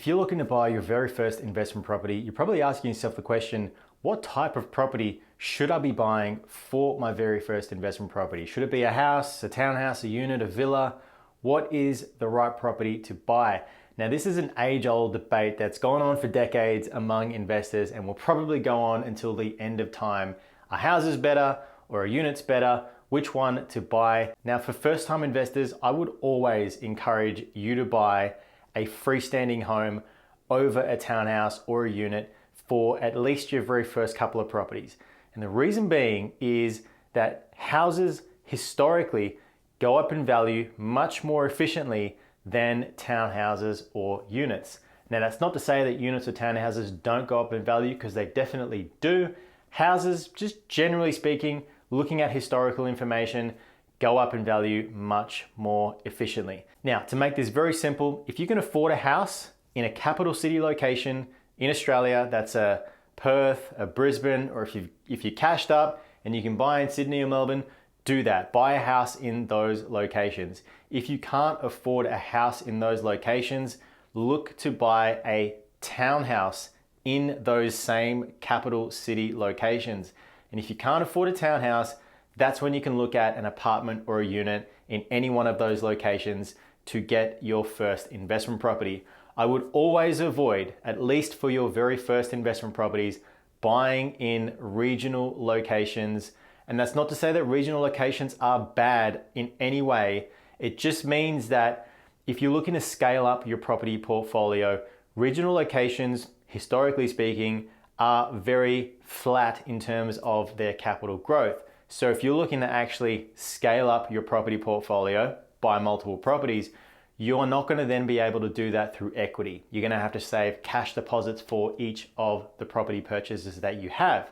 If you're looking to buy your very first investment property, you're probably asking yourself the question, what type of property should I be buying for my very first investment property? Should it be a house, a townhouse, a unit, a villa? What is the right property to buy? Now, this is an age-old debate that's gone on for decades among investors and will probably go on until the end of time. Are houses better or are units better? Which one to buy? Now, for first-time investors, I would always encourage you to buy a freestanding home over a townhouse or a unit for at least your very first couple of properties. And the reason being is that houses historically go up in value much more efficiently than townhouses or units. Now, that's not to say that units or townhouses don't go up in value, because they definitely do. Houses, just generally speaking, looking at historical information, go up in value much more efficiently. Now, to make this very simple, if you can afford a house in a capital city location in Australia, that's a Perth, a Brisbane, or if you're cashed up and you can buy in Sydney or Melbourne, do that. Buy a house in those locations. If you can't afford a house in those locations, look to buy a townhouse in those same capital city locations. And if you can't afford a townhouse, that's when you can look at an apartment or a unit in any one of those locations to get your first investment property. I would always avoid, at least for your very first investment properties, buying in regional locations. And that's not to say that regional locations are bad in any way. It just means that if you're looking to scale up your property portfolio, regional locations, historically speaking, are very flat in terms of their capital growth. So if you're looking to actually scale up your property portfolio, buy multiple properties, you're not going to then be able to do that through equity. You're going to have to save cash deposits for each of the property purchases that you have.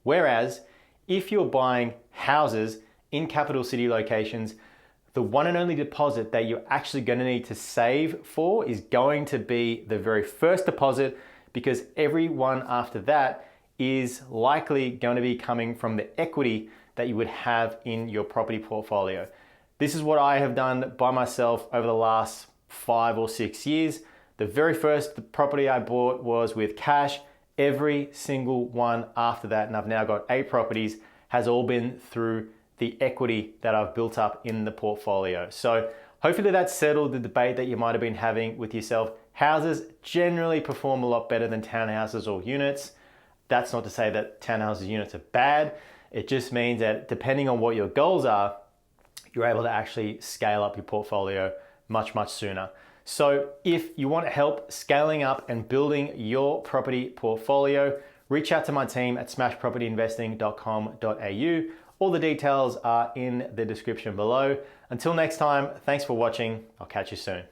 Whereas if you're buying houses in capital city locations, the one and only deposit that you're actually going to need to save for is going to be the very first deposit, because every one after that is likely going to be coming from the equity that you would have in your property portfolio. This is what I have done by myself over the last 5 or 6 years. The very first property I bought was with cash. Every single one after that, and I've now got 8 properties, has all been through the equity that I've built up in the portfolio. So hopefully that settled the debate that you might have been having with yourself. Houses generally perform a lot better than townhouses or units. That's not to say that townhouses and units are bad. It just means that depending on what your goals are, you're able to actually scale up your portfolio much, much sooner. So if you want help scaling up and building your property portfolio, reach out to my team at smashpropertyinvesting.com.au. All the details are in the description below. Until next time, thanks for watching. I'll catch you soon.